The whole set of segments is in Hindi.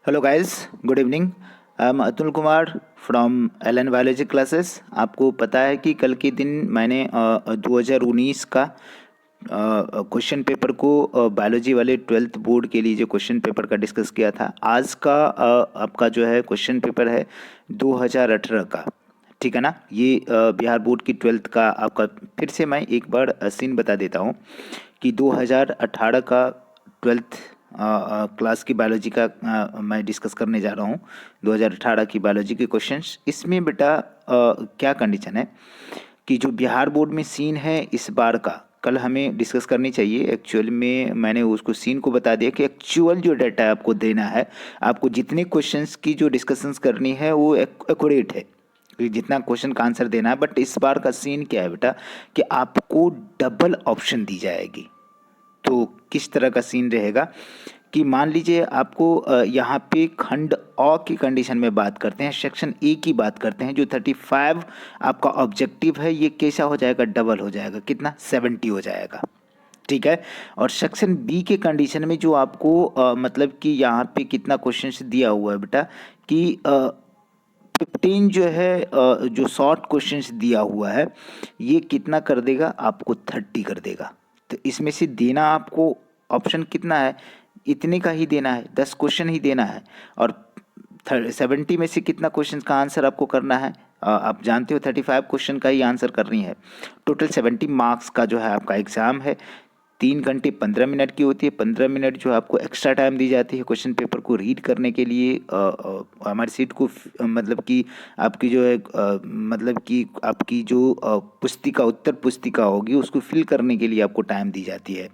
Hello guys, good evening. I am Atul Kumar from L N biology classes. आपको पता है कि कल के दिन मैंने 2019 का क्वेश्चन पेपर को बायोलॉजी वाले ट्वेल्थ बोर्ड के लिए जो क्वेश्चन पेपर का डिस्कस किया था। आज का आपका जो है क्वेश्चन पेपर है 2018 का। ठीक है ना। ये बिहार बोर्ड की ट्वेल्थ का आपका फिर से मैं एक बार सीन बता देता हूँ कि 2018 का ट्वेल्थ क्लास की बायोलॉजी का मैं डिस्कस करने जा रहा हूँ। 2018 की बायोलॉजी के क्वेश्चंस इसमें बेटा क्या कंडीशन है कि जो बिहार बोर्ड में सीन है इस बार का कल हमें डिस्कस करनी चाहिए। एक्चुअल में मैंने उसको सीन को बता दिया कि एक्चुअल जो डाटा है आपको देना है। आपको जितने क्वेश्चंस की जो डिस्कशंस करनी है वो एक्यूरेट है, जितना क्वेश्चन का आंसर देना है। बट इस बार का सीन क्या है बेटा कि आपको डबल ऑप्शन दी जाएगी। तो किस तरह का सीन रहेगा कि मान लीजिए आपको यहाँ पे खंड अ की कंडीशन में बात करते हैं, सेक्शन ए की बात करते हैं। जो 35 आपका ऑब्जेक्टिव है ये कैसा हो जाएगा, डबल हो जाएगा। कितना, 70 हो जाएगा। ठीक है। और सेक्शन बी के कंडीशन में जो आपको मतलब कि यहाँ पे कितना क्वेश्चन दिया हुआ है बेटा कि 15 जो है जो शॉर्ट क्वेश्चंस दिया हुआ है ये कितना कर देगा, आपको 30 कर देगा। तो इसमें से देना आपको ऑप्शन कितना है, इतने का ही देना है, 10 क्वेश्चन ही देना है। और 70 में से कितना क्वेश्चन का आंसर आपको करना है, आप जानते हो 35 क्वेश्चन का ही आंसर करनी है। टोटल 70 मार्क्स का जो है आपका एग्ज़ाम है। 3 घंटे 15 मिनट की होती है। 15 मिनट जो आपको एक्स्ट्रा टाइम दी जाती है क्वेश्चन पेपर को रीड करने के लिए। हमारी सीट को मतलब कि आपकी जो है मतलब कि आपकी जो पुस्तिका उत्तर पुस्तिका होगी उसको फिल करने के लिए आपको टाइम दी जाती है।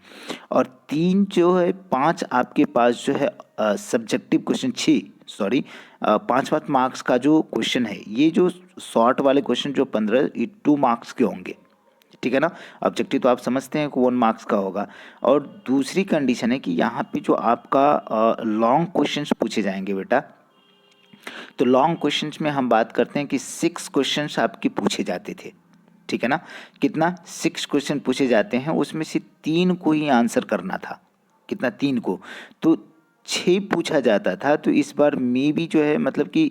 और 3 जो है 5 आपके पास जो है सब्जेक्टिव क्वेश्चन 6 सॉरी 5 मार्क्स का जो क्वेश्चन है। ये जो शॉर्ट वाले क्वेश्चन जो 15 2 मार्क्स के होंगे। ठीक है ना। ऑब्जेक्टिव तो आप समझते हैं कि 1 मार्क्स का होगा। और दूसरी कंडीशन है कि यहाँ पे जो आपका लॉन्ग क्वेश्चंस पूछे जाएंगे बेटा। तो लॉन्ग क्वेश्चंस में हम बात करते हैं कि 6 क्वेश्चंस आपके पूछे जाते थे। ठीक है ना। कितना, 6 क्वेश्चन पूछे जाते हैं, उसमें से 3 को ही आंसर करना था। कितना, 3 को। तो 6 पूछा जाता था। तो इस बार मे भी जो है मतलब कि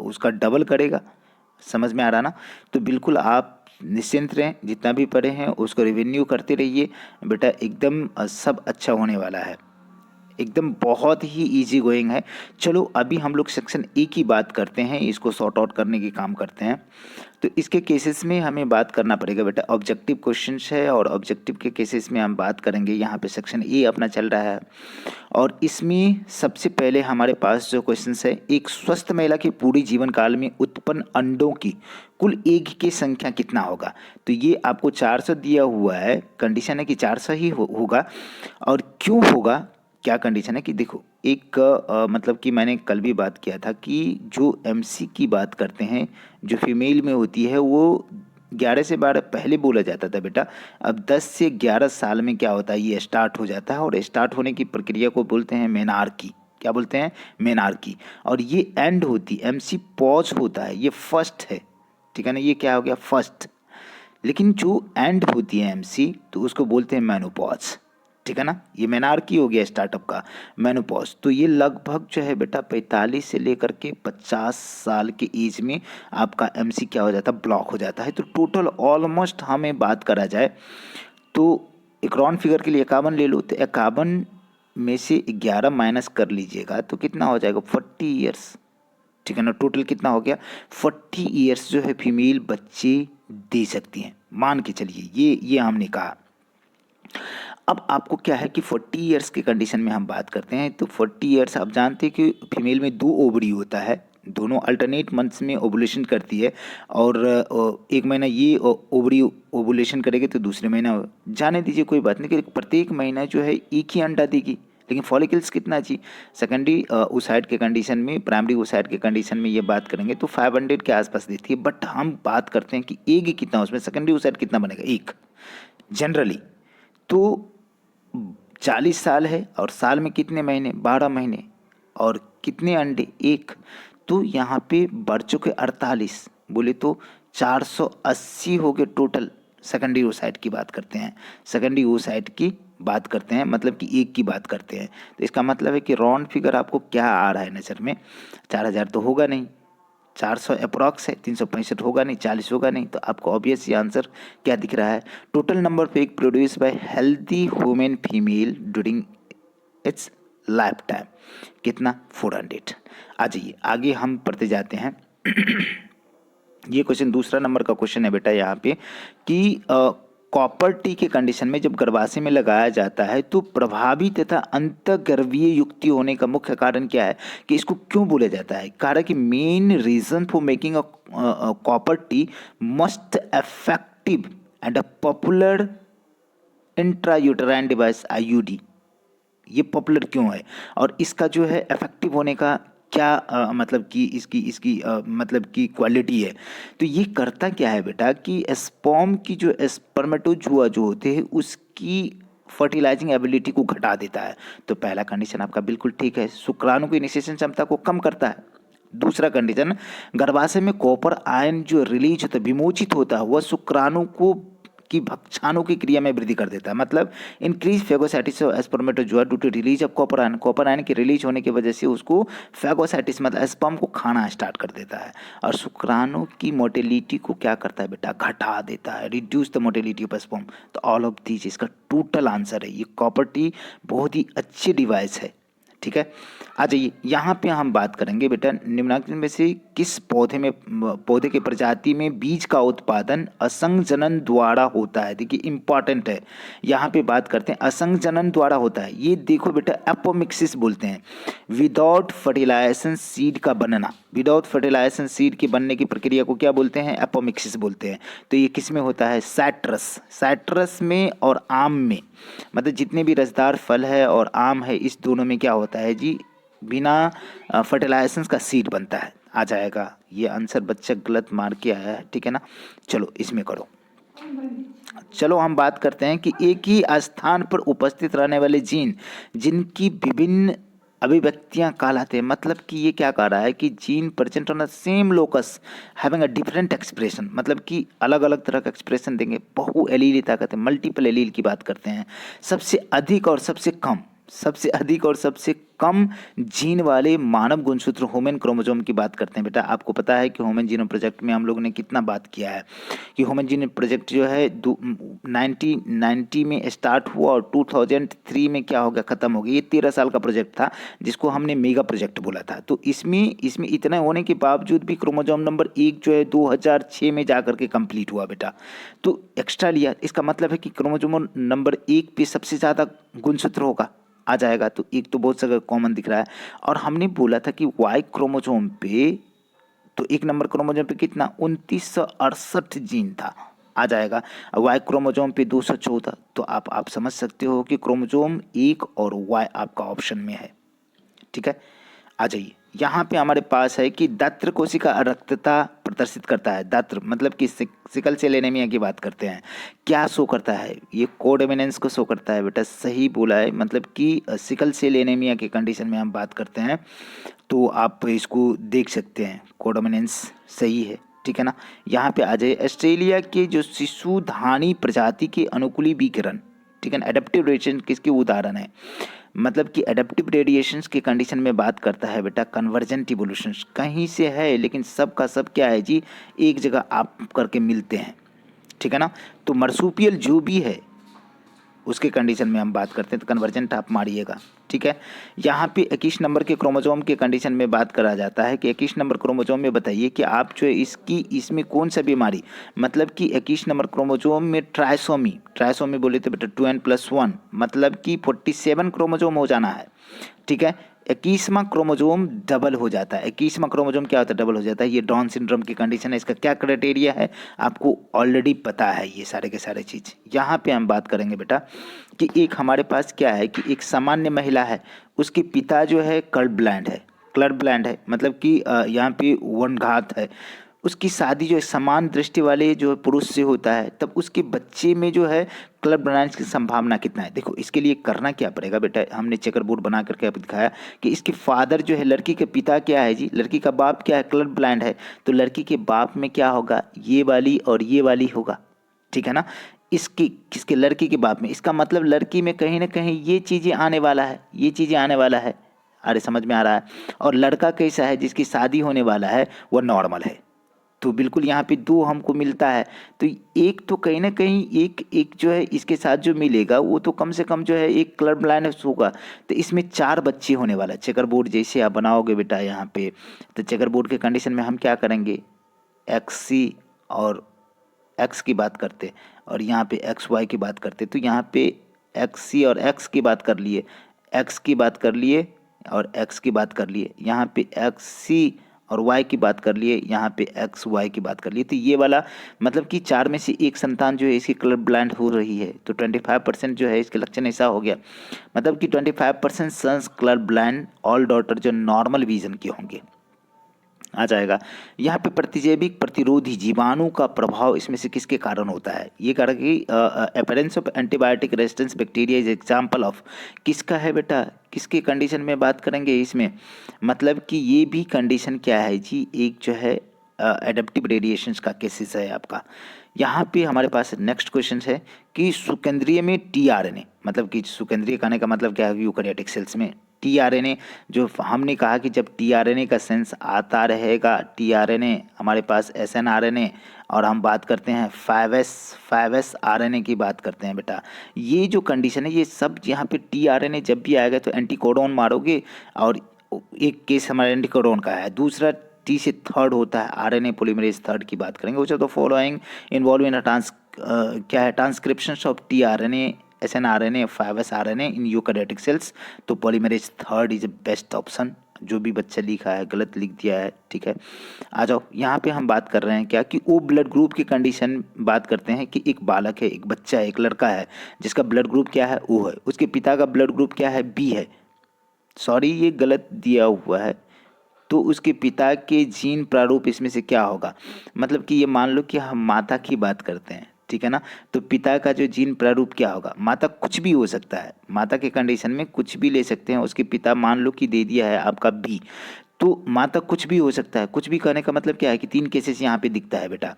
उसका डबल करेगा। समझ में आ रहा ना। तो बिल्कुल आप निश्चिंत रहें, जितना भी पढ़े हैं उसको रिवेन्यू करते रहिए बेटा। एकदम सब अच्छा होने वाला है। एकदम बहुत ही इजी गोइंग है। चलो अभी हम लोग सेक्शन ए की बात करते हैं, इसको सॉर्ट आउट करने की काम करते हैं। तो इसके केसेस में हमें बात करना पड़ेगा बेटा। ऑब्जेक्टिव क्वेश्चंस है और ऑब्जेक्टिव के केसेस में हम बात करेंगे। यहाँ पे सेक्शन ए अपना चल रहा है और इसमें सबसे पहले हमारे पास जो क्वेश्चंस है, एक स्वस्थ महिला के पूरी जीवन काल में उत्पन्न अंडों की कुल एग की संख्या कितना होगा। तो ये आपको 400 दिया हुआ है। कंडीशन है कि 400 ही होगा। और क्यों होगा, क्या कंडीशन है कि देखो एक मतलब कि मैंने कल भी बात किया था कि जो एमसी की बात करते हैं जो फीमेल में होती है वो 11 से 12 पहले बोला जाता था बेटा। अब 10 से 11 साल में क्या होता है, ये स्टार्ट हो जाता है। और स्टार्ट होने की प्रक्रिया को बोलते हैं मेनार्की। क्या बोलते हैं, मेनार्की। और ये एंड होती, एमसी पॉज होता है, ये फर्स्ट है। ठीक है ना, ये क्या हो गया, फर्स्ट। लेकिन जो एंड होती है एमसी तो उसको बोलते हैं मेनोपॉज। ठीक है ना। ये मेनार्की हो गया स्टार्टअप का। मेनोपॉज तो ये लगभग जो है बेटा 45 से लेकर के 50 साल के एज में आपका एमसी क्या हो जाता है, ब्लॉक हो जाता है। तो टोटल ऑलमोस्ट हमें बात करा जाए तो एक राउंड फिगर के लिए 51 ले लो। तो 51 में से 11 माइनस कर लीजिएगा तो कितना हो जाएगा, 40 ईयर्स। ठीक है ना। टोटल कितना हो गया, 40 ईयर्स जो है फीमेल बच्चे दे सकती हैं, मान के चलिए। ये हमने कहा। अब आपको क्या है कि 40 ईयर्स के कंडीशन में हम बात करते हैं। तो 40 ईयर्स आप जानते हैं कि फीमेल में 2 ओवरी होता है, दोनों अल्टरनेट मंथ्स में ओवुलेशन करती है। और एक महीना ये ओवरी ओवुलेशन करेगी तो दूसरे महीना जाने दीजिए, कोई बात नहीं। कि प्रत्येक महीना जो है एक ही अंडा देगी। लेकिन फॉलिकल्स कितना चाहिए, सेकेंडरी ओसाइट के कंडीशन में, प्राइमरी ओसाइट के कंडीशन में ये बात करेंगे तो 500 के आसपास देती है। बट हम बात करते हैं कि एग कितना, उसमें सेकेंडरी ओसाइट कितना बनेगा, एक जनरली। तो 40 साल है और साल में कितने महीने, 12 महीने। और कितने अंडे, एक। तो यहाँ पे बढ़ चुके 48, बोले तो 480 हो गए टोटल। सेकेंडरी ओसाइट की बात करते हैं, सेकेंडरी ओसाइट की बात करते हैं, मतलब कि एक की बात करते हैं, तो इसका मतलब है कि राउंड फिगर आपको क्या आ रहा है नज़र में, 4000 तो होगा नहीं, 400 अप्रॉक्स है, 365 होगा नहीं, 40 होगा नहीं, तो आपको ऑब्वियस ये आंसर क्या दिख रहा है, total number of egg produce by healthy human female during its life time, कितना 400। आ जाइए आगे हम पढ़ते जाते हैं। ये क्वेश्चन दूसरा नंबर का क्वेश्चन है बेटा यहाँ पे कि कॉपर टी के कंडीशन में जब गर्भाशय में लगाया जाता है तो प्रभावी तथा अंतःगर्भीय युक्ति होने का मुख्य कारण क्या है, कि इसको क्यों बोला जाता है, कारण कि main reason for making a copper T most effective and a popular intrauterine device IUD, ये पॉपुलर क्यों है और इसका जो है इफेक्टिव होने का क्या मतलब कि इसकी इसकी मतलब कि क्वालिटी है। तो ये करता क्या है बेटा कि स्पर्म की जो स्पर्मेटोजुआ जो होते हैं उसकी फर्टिलाइजिंग एबिलिटी को घटा देता है। तो पहला कंडीशन आपका बिल्कुल ठीक है, शुक्राणु की इनिशिएशन क्षमता को कम करता है। दूसरा कंडीशन, गर्भाशय में कॉपर आयन जो रिलीज होता है, विमोचित होता है, वह शुक्राणु को की भक्षाणु की क्रिया में वृद्धि कर देता है, मतलब increase phagocytosis of spermatozoa due to release of copper ion के रिलीज होने की वजह से उसको फेगोसाइटिस मतलब स्पर्म को खाना स्टार्ट कर देता है, और शुक्राणु की मोटिलिटी को क्या करता है बेटा, घटा देता है, reduce the motility of sperm. तो ऑल ऑफ दीज इसका टोटल आंसर है, ये कॉपर टी बहुत ही अच्छी डिवाइस है। ठीक है, आ जाइए यहाँ पे हम बात करेंगे बेटा निम्नलिखित में से किस पौधे के प्रजाति में बीज का उत्पादन असंजनन द्वारा होता है। देखिए इंपॉर्टेंट है, यहाँ पे बात करते हैं असंजनन द्वारा होता है। ये देखो बेटा एपोमिक्सिस बोलते हैं, विदाउट फर्टिलाइजेशन सीड का बनना, विदाउट फर्टिलाइजेशन सीड के बनने की प्रक्रिया को क्या बोलते हैं, एपोमिक्सिस बोलते हैं। तो ये किस में होता है, साइट्रस में और आम में, मतलब जितने भी रसदार फल है और आम है इस दोनों में क्या होता है जी, बिना फर्टिलाइजेशन का सीड बनता है। आ जाएगा ये आंसर, बच्चा गलत मार के आया है, ठीक है ना। चलो इसमें करो, चलो हम बात करते हैं कि एक ही स्थान पर उपस्थित रहने वाले जीन जिनकी विभिन्न अभिव्यक्तियां कहलाते हैं, मतलब कि ये क्या कह रहा है कि gene present on the same locus having a different expression, मतलब कि अलग अलग तरह का एक्सप्रेशन देंगे, बहु एलीलिता कहते हैं, मल्टीपल एलील की बात करते हैं। सबसे अधिक और सबसे कम, सबसे अधिक और सबसे कम जीन वाले मानव गुणसूत्र ह्यूमन क्रोमोसोम की बात करते हैं। बेटा आपको पता है कि ह्यूमन जीनोम प्रोजेक्ट में हम लोगों ने कितना बात किया है कि ह्यूमन जीनोम प्रोजेक्ट जो है 1990 में स्टार्ट हुआ और 2003 में क्या हो गया, खत्म हो गया। ये 13 साल का प्रोजेक्ट था जिसको हमने मेगा प्रोजेक्ट बोला था। तो इसमें इतना होने के बावजूद भी क्रोमोसोम नंबर 1 जो है 2006 में जा करके कंप्लीट हुआ बेटा, तो एक्स्ट्रा लिया। इसका मतलब है कि क्रोमोसोम नंबर 1 पे सबसे ज़्यादा गुणसूत्र होगा, आ जाएगा। तो एक तो बहुत जगह कॉमन दिख रहा है, और हमने बोला था कि वाई क्रोमोसोम पे, तो एक नंबर क्रोमोसोम पे कितना 2968 जीन था, आ जाएगा। वाई क्रोमोसोम पे 214, तो आप समझ सकते हो कि क्रोमोसोम 1 और वाई आपका ऑप्शन में है। ठीक है, आ जाइए यहाँ पे हमारे पास है कि दात्र कोशिका अरक्तता प्रदर्शित करता है। दात्र मतलब कि सिकल सेल एनीमिया की बात करते हैं, क्या शो करता है, ये कोडोमिनेंस को शो करता है। बेटा सही बोला है, मतलब कि सिकल सेल एनीमिया के कंडीशन में हम बात करते हैं, तो आप इसको देख सकते हैं, कोडोमिनेंस सही है। ठीक है ना, यहाँ पे आ जाए ऑस्ट्रेलिया के जो शिशुधानी प्रजाति के अनुकूली विकिरण, ठीक है ना, एडेप्टिव रेडिएशन किसके उदाहरण है, मतलब कि एडेप्टिव रेडिएशंस के कंडीशन में बात करता है बेटा कन्वर्जेंट इवोल्यूशन, कहीं से है लेकिन सब का सब क्या है जी, एक जगह आप करके मिलते हैं। ठीक है ना, तो मर्सूपियल जो भी है उसके कंडीशन में हम बात करते हैं, तो कन्वर्जेंट आप मारिएगा। ठीक है, यहाँ पे 21 नंबर के क्रोमोसोम के कंडीशन में बात करा जाता है कि 21 नंबर क्रोमोसोम में बताइए कि आप जो है इसमें कौन सा बीमारी, मतलब कि 21 नंबर क्रोमोसोम में ट्राइसोमी बोले तो बेटा 2n+1 मतलब कि 47 क्रोमोसोम हो जाना है। ठीक है, 21वां क्रोमोसोम डबल हो जाता है। 21वां क्रोमोसोम क्या होता है, डबल हो जाता है। ये डाउन सिंड्रोम की कंडीशन है। इसका क्या क्राइटेरिया है आपको ऑलरेडी पता है, ये सारे के सारे चीज़। यहाँ पे हम बात करेंगे बेटा कि एक हमारे पास क्या है कि एक सामान्य महिला है, उसके पिता जो है कलर ब्लाइंड है, मतलब कि यहाँ पे वनघात है। उसकी शादी जो है समान दृष्टि वाले जो है पुरुष से होता है, तब उसके बच्चे में जो है कलर ब्लाइंड की संभावना कितना है। देखो इसके लिए करना क्या पड़ेगा बेटा, हमने चेकर बोर्ड बना करके आपको दिखाया कि इसके फादर जो है, लड़की के पिता क्या है जी, लड़की का बाप क्या है, कलर ब्लाइंड है, तो लड़की के बाप में क्या होगा, ये वाली और ये वाली होगा। ठीक है ना, इसकी किसके, लड़की के बाप में, इसका मतलब लड़की में कहीं ना कहीं ये चीज़ें आने वाला है, ये चीज़ें आने वाला है। अरे समझ में आ रहा है। और लड़का कैसा है, जिसकी शादी होने वाला है वो नॉर्मल है। तो बिल्कुल यहाँ पे दो हमको मिलता है। तो एक तो कहीं ना कहीं एक एक जो है इसके साथ जो मिलेगा वो तो कम से कम जो है एक कलर ब्लाइंडनेस होगा। तो इसमें चार बच्चे होने वाला है। चेकर बोर्ड जैसे आप बनाओगे बेटा यहाँ पे, तो चेकर बोर्ड के कंडीशन में हम क्या करेंगे, एक्स सी और एक्स की बात करते, और यहाँ पे एक्स वाई की बात करते। तो यहाँ पे एक्स सी और एक्स की बात कर लिए, एक्स की बात कर लिए और एक्स की बात कर लिए, यहाँ पे एक्स सी और वाई की बात कर लिए, यहाँ पे एक्स वाई की बात कर लिए। तो ये वाला मतलब कि चार में से एक संतान जो है इसकी कलर ब्लाइंड हो रही है। तो 25% जो है इसके लक्षण ऐसा हो गया, मतलब कि 25% sons colour blind, all daughter जो नॉर्मल विजन के होंगे आ जाएगा। यहाँ पे प्रतिजैविक प्रतिरोधी जीवाणु का प्रभाव इसमें से किसके कारण होता है, ये कारण कि appearance of antibiotic resistance bacteria is example of, किसका है बेटा, किसके कंडीशन में बात करेंगे इसमें, मतलब कि ये भी कंडीशन क्या है जी, एक जो है एडेप्टिव रेडिएशंस का केसेस है आपका। यहाँ पे हमारे पास नेक्स्ट क्वेश्चन है कि सुकेंद्रीय में टीआरएनए, मतलब कि सुकेंद्रीय कहने का मतलब क्या है, यूकैरियोटिक सेल्स में टीआरएनए, जो हमने कहा कि जब टीआरएनए का सेंस आता रहेगा, टीआरएनए हमारे पास एसएनआरएनए, और हम बात करते हैं 5S आरएनए की बात करते हैं बेटा। ये जो कंडीशन है ये सब यहाँ पे टीआरएनए जब भी आएगा तो एंटीकोडोन मारोगे, और एक केस हमारा एंटीकोडोन का है, दूसरा टी से थर्ड होता है आरएनए पॉलीमरेज थर्ड की बात करेंगे। वो तो फॉलोइंग इन्वॉल्व इन क्या है, transcription of tRNA snRNA 5S RNA in eukaryotic cells. तो polymerase third is best option. जो भी बच्चा लिखा है गलत लिख दिया है, ठीक है। आ जाओ, यहाँ पे हम बात कर रहे हैं क्या कि ओ ब्लड ग्रुप की कंडीशन बात करते हैं कि एक बालक है, एक बच्चा है, एक लड़का है, जिसका ब्लड ग्रुप क्या है, ओ है, उसके पिता का ब्लड ग्रुप क्या है, बी है। सॉरी ये गलत दिया हुआ है। तो उसके पिता के जीन प्रारूप इसमें से क्या होगा, मतलब कि ये मान लो कि हम माता की बात करते हैं, ठीक है ना। तो पिता का जो जीन प्रारूप क्या होगा, माता कुछ भी हो सकता है, माता के कंडीशन में कुछ भी ले सकते हैं। उसके पिता मान लो कि दे दिया है आपका बी, तो माता कुछ भी हो सकता है। कुछ भी कहने का मतलब क्या है कि तीन केसेस यहाँ पे दिखता है बेटा।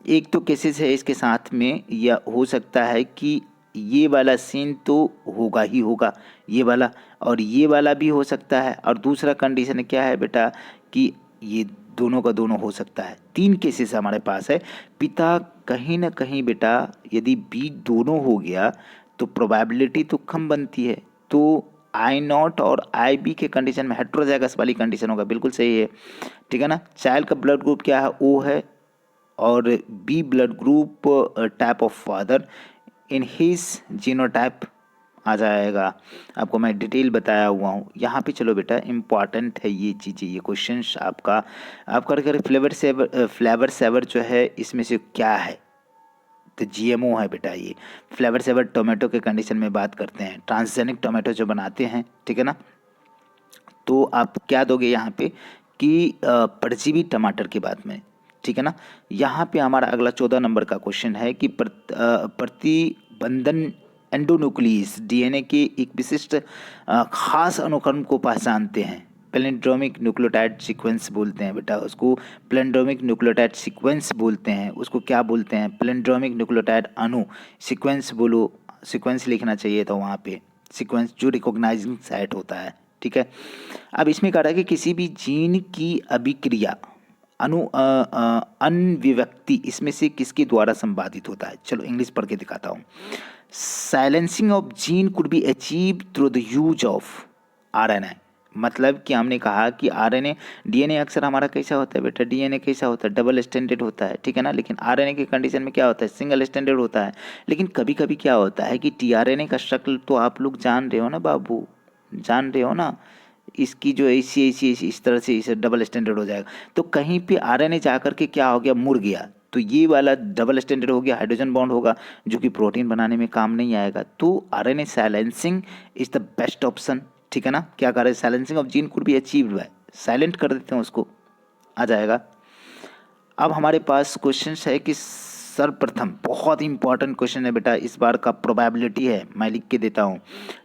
एक तो केसेस है इसके साथ में, या हो सकता है कि ये वाला सीन तो होगा ही होगा, ये वाला, और ये वाला भी हो सकता है। और दूसरा कंडीशन क्या है बेटा कि ये दोनों का दोनों हो सकता है। तीन केसेस हमारे पास है। पिता कहीं ना कहीं बेटा यदि बी दोनों हो गया तो प्रोबेबिलिटी तो कम बनती है। तो आई नॉट और आई बी के कंडीशन में हेट्रोजाइगस वाली कंडीशन होगा, बिल्कुल सही है, ठीक है ना। चाइल्ड का ब्लड ग्रुप क्या है, ओ है, और B blood group type of father in his genotype आ जाएगा। आपको मैं डिटेल बताया हुआ हूँ यहाँ पे। चलो बेटा इम्पॉर्टेंट है ये चीज़ें, ये क्वेश्चंस आपका अगर फ्लेवर सेवर जो है इसमें से क्या है, तो जीएमओ है बेटा। ये फ्लेवर सेवर टोमेटो के कंडीशन में बात करते हैं, ट्रांसजेनिक टोमेटो जो बनाते हैं, ठीक है ना। तो आप क्या दोगे यहाँ पे कि परजीवी टमाटर की बात में, ठीक है ना। यहाँ पे हमारा अगला 14 नंबर का क्वेश्चन है कि प्रतिबंधन एंडोन्यूक्लियस डीएनए के एक विशिष्ट खास अनुक्रम को पहचानते हैं। पैलिंड्रोमिक न्यूक्लियोटाइड सीक्वेंस बोलते हैं बेटा उसको, पैलिंड्रोमिक न्यूक्लियोटाइड सीक्वेंस बोलते हैं उसको। क्या बोलते हैं, पैलिंड्रोमिक न्यूक्लियोटाइड अणु सीक्वेंस बोलो, सीक्वेंस लिखना चाहिए था वहाँ पे, सीक्वेंस जो रिकॉग्नाइजिंग साइट होता है, ठीक है। अब इसमें कह रहा है कि किसी भी जीन की अभिक्रिया अनविव्यक्ति इसमें से किसके द्वारा संपादित होता है। चलो इंग्लिश पढ़ के दिखाता हूँ। Silencing of gene could be achieve through the use of RNA. मतलब कि हमने कहा कि आरएनए, डीएनए अक्सर हमारा कैसा होता है बेटा, डीएनए कैसा होता है, डबल स्टैंडर्ड होता है, ठीक है ना। लेकिन आरएनए के कंडीशन में क्या होता है, सिंगल स्टैंडर्ड होता है। लेकिन कभी कभी क्या होता है कि टीआरएनए का शक्ल तो आप लोग जान रहे हो ना बाबू, जान रहे हो ना, इसकी जो ऐसी ऐसी इस तरह से इसे डबल स्टैंडर्ड हो जाएगा। तो कहीं पे आरएनए जाकर के क्या हो गया, मुड़ गया, तो ये वाला डबल स्टैंडर्ड हो गया, हाइड्रोजन बॉन्ड होगा जो कि प्रोटीन बनाने में काम नहीं आएगा। तो RNA silencing is the best option, ठीक है ना। क्या कर रहे हैं, silencing of gene could be achieved by, silent कर देते हैं उसको, आ जाएगा। अब हमारे पास क्वेश्चन है कि सर्वप्रथम, बहुत इंपॉर्टेंट क्वेश्चन है बेटा, इस बार का प्रोबेबिलिटी है, मैं लिख के देता हूँ,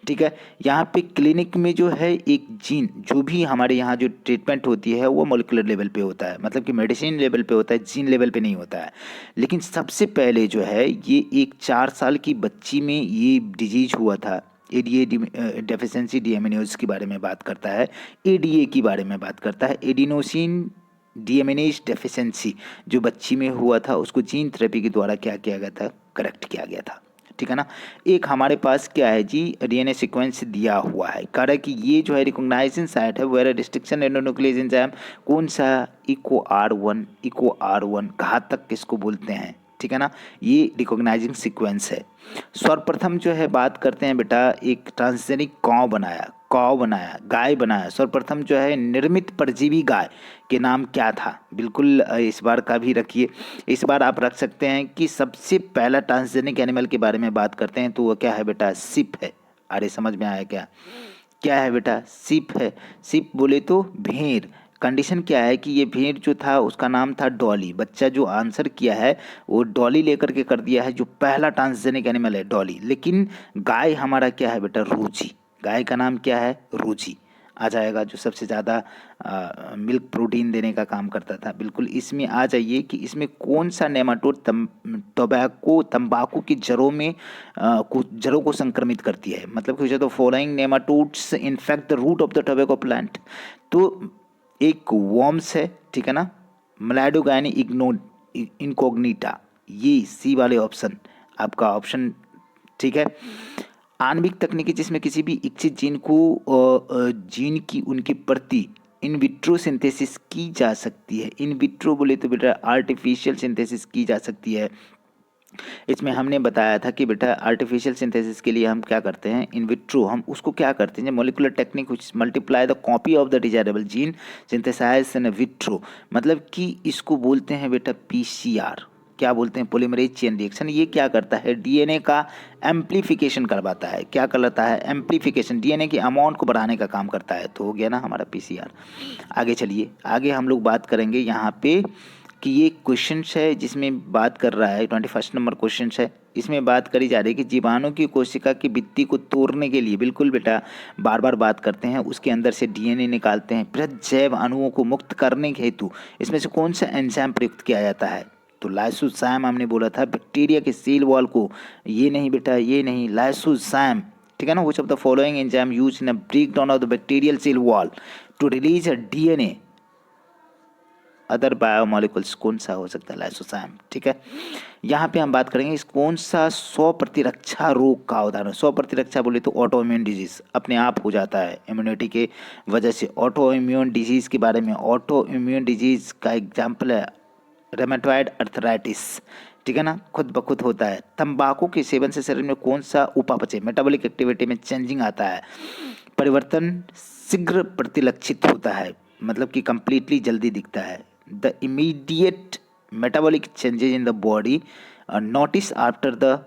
ठीक है। यहाँ पे क्लिनिक में जो है एक जीन, जो भी हमारे यहाँ जो ट्रीटमेंट होती है वो मोलिकुलर लेवल पे होता है, मतलब कि मेडिसिन लेवल पे होता है, जीन लेवल पे नहीं होता है। लेकिन सबसे पहले जो है ये एक 4 साल की बच्ची में ये डिजीज हुआ था। एडीए डेफिशिएंसी डीएमिनेज के बारे में बात करता है, एडीए की बारे में बात करता है, एडिनोसिन डीएमिनेज डेफिशिएंसी जो बच्ची में हुआ था, उसको जीन थेरेपी के द्वारा क्या किया गया था, करेक्ट किया गया था, ठीक है ना। एक हमारे पास क्या है जी, डीएनए सीक्वेंस दिया हुआ है, कह रहा है कि ये जो है रिकॉग्नाइजिंग साइट है वेयर रिस्ट्रिक्शन एंडोन्यूक्लियस एंजाइम, कौन सा, इको आर वन घातक किसको बोलते हैं, ठीक है ना, ये रिकॉग्नाइजिंग सीक्वेंस है। सर्वप्रथम जो है बात करते हैं बेटा, एक ट्रांसजेनिक काव बनाया, गाय बनाया, सर्वप्रथम जो है निर्मित परजीवी गाय के नाम क्या था, बिल्कुल इस बार का भी रखिए। इस बार आप रख सकते हैं कि सबसे पहला ट्रांसजेनिक एनिमल के बारे में बात करते हैं तो वो क्या है बेटा, सिप है। अरे समझ में आया क्या, क्या है बेटा, सिप है। सिप बोले तो भेड़। कंडीशन क्या है कि ये भेड़ जो था उसका नाम था डॉली, बच्चा जो आंसर किया है वो डॉली लेकर के कर दिया है, जो पहला ट्रांसजेनिक एनिमल है डॉली। लेकिन गाय हमारा क्या है बेटा, रूची, गाय का नाम क्या है, रूची आ जाएगा, जो सबसे ज़्यादा मिल्क प्रोटीन देने का काम करता था। बिल्कुल इसमें आ जाइए कि इसमें कौन सा नेमाटोड तंबाकू की जड़ों में जड़ों को संक्रमित करती है, मतलब कि तो following nematodes infect the root of the tobacco plant. तो एक वर्म्स है, ठीक है ना, मलाडोगानी इनकोग्निटा, ये सी वाले ऑप्शन आपका ऑप्शन, ठीक है। आणविक तकनीकी जिसमें किसी भी इच्छित जीन की उनकी प्रति इन विट्रो सिंथेसिस की जा सकती है। इन विट्रो बोले तो बेटा आर्टिफिशियल सिंथेसिस की जा सकती है। इसमें हमने बताया था कि बेटा आर्टिफिशियल सिंथेसिस के लिए हम क्या करते हैं, इन विट्रो, हम उसको क्या करते हैं, molecular technique which multiply the copy of the desirable gene synthesize in vitro, मतलब कि इसको बोलते हैं बेटा पीसीआर, क्या बोलते हैं, पॉलीमरेज चेन रिएक्शन। ये क्या करता है, डीएनए का एम्प्लीफिकेशन करवाता है, क्या करता है, एम्प्लीफिकेशन, डीएनए की अमाउंट को बढ़ाने का काम करता है। तो हो गया ना हमारा पीसीआर। आगे चलिए, आगे हम लोग बात करेंगे यहाँ पे कि ये क्वेश्चन है जिसमें बात कर रहा है, 21 नंबर क्वेश्चन है, इसमें बात करी जा रही है कि जीवाणु की कोशिका की भित्ति को तोड़ने के लिए, बिल्कुल बेटा बार बार बात करते हैं, उसके अंदर से डीएनए निकालते हैं, बृहद जैव अणुओं को मुक्त करने के हेतु इसमें से कौन सा एंजाइम प्रयुक्त किया जाता है। तो लाइसोजाइम हमने बोला था, बैक्टीरिया के सेल वॉल को, ये नहीं बेटा, ये नहीं, लाइसोजाइम, ठीक है ना, which of the following enzyme use in a break down of the bacterial cell wall to release a DNA other biomolecules, कौन सा हो सकता है, लाइसोजाइम, ठीक है। यहाँ पे हम बात करेंगे इस कौन सा 100 प्रतिरक्षा रोग का उदाहरण। 100 प्रतिरक्षा बोले तो ऑटो इम्यून डिजीज, अपने आप हो जाता है इम्यूनिटी के वजह से। ऑटो इम्यून डिजीज के बारे में, ऑटो इम्यून डिजीज का एग्जाम्पल है रेमेटॉइड अर्थराइटिस, ठीक है ना, खुद ब खुद होता है। तंबाकू के सेवन से शरीर में कौन सा उपापचय, मेटाबॉलिक एक्टिविटी में चेंजिंग आता है, परिवर्तन शीघ्र प्रतिलक्षित होता है, मतलब कि कंप्लीटली जल्दी दिखता है। The immediate metabolic changes in the body notice after the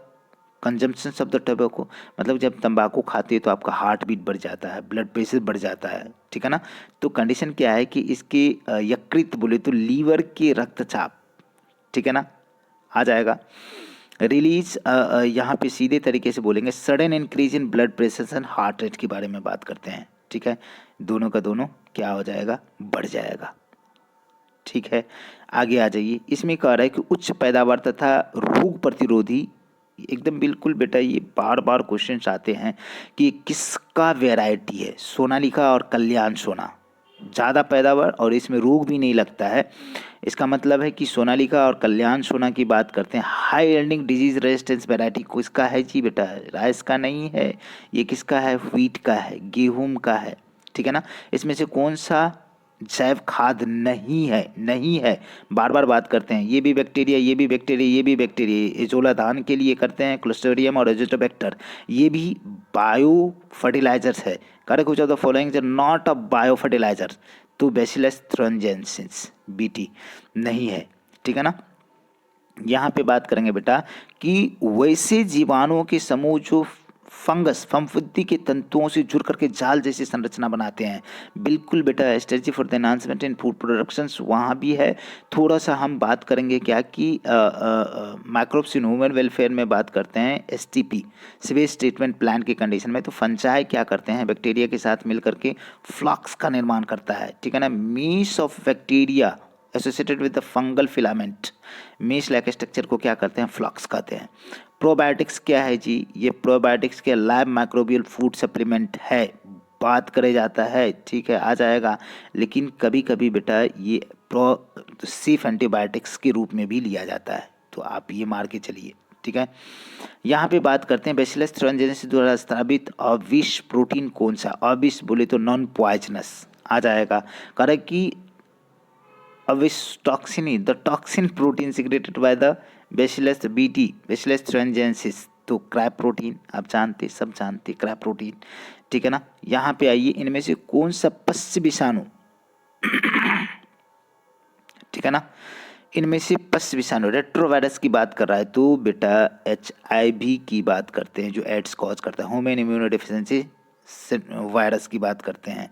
consumption of the tobacco, मतलब जब तंबाकू खाते हैं तो आपका हार्ट बीट बढ़ जाता है, ब्लड प्रेशर बढ़ जाता है, ठीक है ना। तो कंडीशन क्या है कि इसके यकृत बोले तो लीवर के रक्तचाप, ठीक है ना, आ जाएगा। रिलीज यहाँ पे सीधे तरीके से बोलेंगे sudden increase in blood pressure and heart rate के बारे में बात करते हैं, ठीक है, दोनों का दोनों क्या हो जाएगा, बढ़ जाएगा, ठीक है। आगे आ जाइए, इसमें कह रहा है कि उच्च पैदावार तथा रोग प्रतिरोधी, एकदम बिल्कुल बेटा ये बार बार क्वेश्चन आते हैं कि किसका वैरायटी है, सोनालिका और कल्याण सोना, ज़्यादा पैदावार और इसमें रोग भी नहीं लगता है। इसका मतलब है कि सोनालिका और कल्याण सोना की बात करते हैं। High ending disease resistance variety किसका है जी बेटा, राइस का नहीं है, ये किसका है, व्हीट का है, गेहूं का है, ठीक है ना। इसमें से कौन सा जैव खाद नहीं है, नहीं है, बार बार बात करते हैं। ये भी बैक्टीरिया, ये भी बैक्टीरिया, ये भी बैक्टीरिया, एजोला धान के लिए करते हैं क्लोस्ट्रिडियम और एजोटोबैक्टर, ये भी बायो फर्टिलाइजर्स है। Correct which of the following not a bio fertilizer, तो बैसिलस थ्रोनजेंसिस बीटी नहीं है, ठीक है ना। यहाँ पे बात करेंगे बेटा कि वैसे जीवाणुओं के समूह जो फंगस फफूंदी के तंतुओं से जुड़ करके जाल जैसी संरचना बनाते हैं। बिल्कुल बेटा, strategy for the enhancement in food productions वहाँ भी है। थोड़ा सा हम बात करेंगे क्या कि माइक्रोब्स इन ह्यूमन वेलफेयर में बात करते हैं STP सीवेज ट्रीटमेंट प्लान की कंडीशन में। तो फंजाई क्या करते हैं, बैक्टीरिया के साथ मिल करके फ्लक्स का निर्माण करता है, ठीक है ना। मीस of bacteria associated with the fungal filament, मीस लाइक स्ट्रक्चर को क्या करते हैं, फ्लक्स कहते हैं। प्रोबायोटिक्स क्या है जी, ये प्रोबायोटिक्स के लैब माइक्रोबियल फूड सप्लीमेंट है, बात करे जाता है, ठीक है, आ जाएगा। लेकिन कभी कभी बेटा ये सिर्फ एंटीबायोटिक्स के रूप में भी लिया जाता है, तो आप ये मार के चलिए, ठीक है। यहाँ पे बात करते हैं बैसिलस थ्रोनजेनेसिस द्वारा स्थापित अविष प्रोटीन कौन सा, अविष बोले तो नॉन पॉइजनस आ जाएगा। कारण कि अविष toxin, the toxin protein secreted by the bacillus BT bacillus thuringiensis. तो क्रैब प्रोटीन आप जानते, सब जानते क्रैब प्रोटीन, ठीक है ना। यहाँ पे आइए, इनमें से कौन सा पश्च विषाणु, ठीक है ना, इनमें से पश्च विषाणु रेट्रोवायरस की बात कर रहा है तो बेटा HIV की बात करते हैं जो एड्स कॉज करता है, ह्यूमन इम्यूनो डिफिशिएंसी वायरस की बात करते हैं।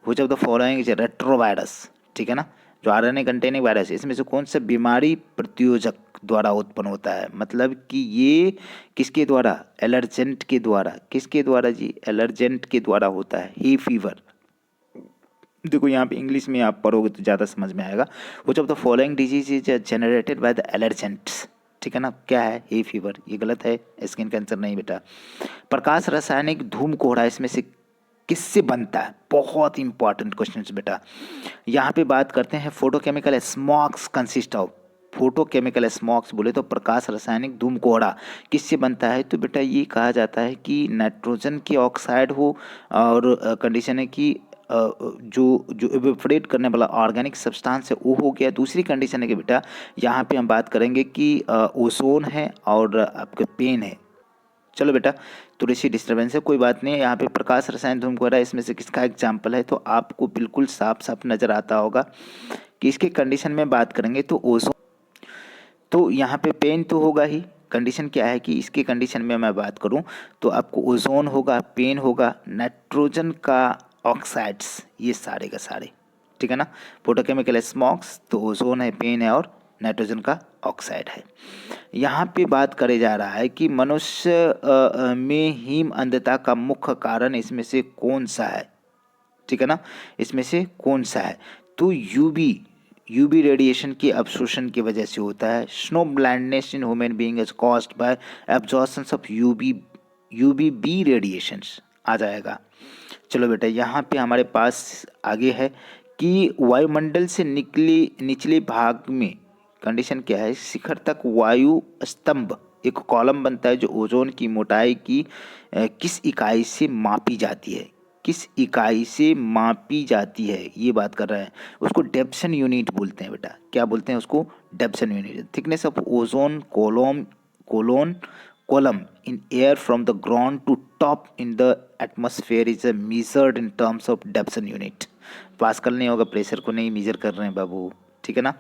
Which of the following is retrovirus, ठीक है ना, जो RNA कंटेनिंग वायरस है, इसमें से कौन सा बीमारी प्रतियोजक द्वारा उत्पन्न होता है, मतलब कि ये किसके द्वारा, एलर्जेंट के द्वारा, किसके द्वारा जी, एलर्जेंट के द्वारा होता है, ही फीवर। देखो यहाँ पे इंग्लिश में आप पढ़ोगे तो ज़्यादा समझ में आएगा। Which of the following disease is generated by the allergens, ठीक है ना, क्या है, हे फीवर, ये गलत है, स्किन कैंसर नहीं बेटा। प्रकाश रासायनिक धूम कोहरा इसमें से किससे बनता है, बहुत इंपॉर्टेंट क्वेश्चन बेटा। यहाँ पे बात करते हैं फोटोकेमिकल स्मॉग्स कंसिस्ट ऑफ, फोटोकेमिकल स्मॉग्स बोले तो प्रकाश रासायनिक धूम कोहरा किससे बनता है, तो बेटा ये कहा जाता है कि नाइट्रोजन की ऑक्साइड हो और कंडीशन है कि जो जो इवेपोरेट करने वाला ऑर्गेनिक सब्सटेंस है वो हो गया। दूसरी कंडीशन है कि बेटा यहाँ पे हम बात करेंगे कि ओजोन है और आपके पेन है। चलो बेटा, थोड़ी सी डिस्टर्बेंस है, कोई बात नहीं है। यहाँ पे प्रकाश रसायन धूम कोहरा इसमें से किसका एग्जाम्पल है, तो आपको बिल्कुल साफ साफ नज़र आता होगा कि इसके कंडीशन में बात करेंगे तो ओजोन, तो यहाँ पे पेन तो होगा ही। कंडीशन क्या है कि इसके कंडीशन में मैं बात करूँ तो आपको ओजोन होगा, पेन होगा, नाइट्रोजन का ऑक्साइड्स, ये सारे का सारे, ठीक है ना। फोटोकेमिकल स्मॉग्स तो ओजोन है, पेन है और नाइट्रोजन का ऑक्साइड है। यहाँ पे बात करे जा रहा है कि मनुष्य में हीम अंधता का मुख्य कारण इसमें से कौन सा है, ठीक है ना, इसमें से कौन सा है, तो यूबी रेडिएशन के अवशोषण की वजह से होता है। Snow blindness in human being is caused by absorption of UVB radiations आ जाएगा। चलो बेटा, यहाँ पे हमारे पास आगे है कि वायुमंडल से निचले भाग में कंडीशन क्या है, शिखर तक वायु स्तंभ एक कॉलम बनता है जो ओजोन की मोटाई की किस इकाई से मापी जाती है, किस इकाई से मापी जाती है, ये बात कर रहे हैं। उसको डेप्सन यूनिट बोलते हैं बेटा, क्या बोलते हैं उसको, Dobson unit. Thickness of ozone column in air from the ground to top in the atmosphere is measured in terms of Debson unit। Pascal नहीं होगा, प्रेशर को नहीं मेजर कर रहे हैं बाबू, ठीक है ना।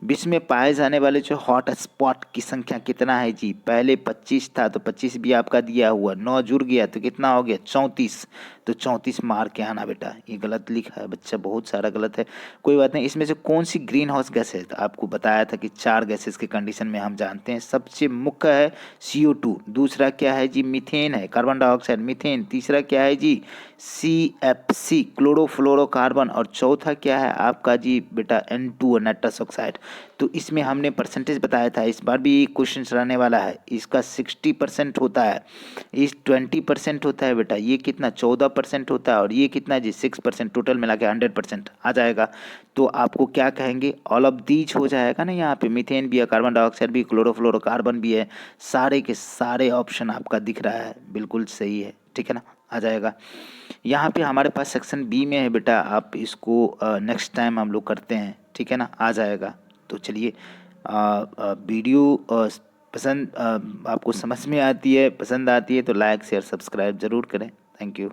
विश्व में पाए जाने वाले जो हॉट स्पॉट की संख्या कितना है जी, पहले 25 था तो 25 भी आपका दिया हुआ, 9 जुड़ गया तो कितना हो गया 34, तो 34 मार के आना बेटा। ये गलत लिखा है बच्चा, बहुत सारा गलत है, कोई बात नहीं। इसमें से कौन सी ग्रीन हाउस गैस है, तो आपको बताया था कि 4 गैसेस के कंडीशन में हम जानते हैं। सबसे मुख्य है CO2, दूसरा क्या है जी, मीथेन है, कार्बन डाइऑक्साइड मीथेन, तीसरा क्या है जी CFC क्लोरोफ्लोरोकार्बन, और चौथा क्या है आपका जी बेटा N2 नाइट्रस ऑक्साइड। तो इसमें हमने परसेंटेज बताया था, इस बार भी क्वेश्चन रहने वाला है। इसका 60% होता है, इस 20% होता है बेटा, ये कितना 14% होता है, और ये कितना जी 6%, टोटल मिला के 100% आ जाएगा। तो आपको क्या कहेंगे, ऑल ऑफ दीज हो जाएगा ना, यहाँ पे मीथेन भी है, कार्बन डाइऑक्साइड भी, क्लोरोफ्लोरोकार्बन भी है, सारे के सारे ऑप्शन आपका दिख रहा है, बिल्कुल सही है, ठीक है ना, आ जाएगा। यहाँ पे हमारे पास सेक्शन B में है बेटा, आप इसको नेक्स्ट टाइम हम लोग करते हैं, ठीक है ना, आ जाएगा। तो चलिए, वीडियो पसंद आपको समझ में आती है, पसंद आती है तो लाइक शेयर सब्सक्राइब ज़रूर करें। Thank you.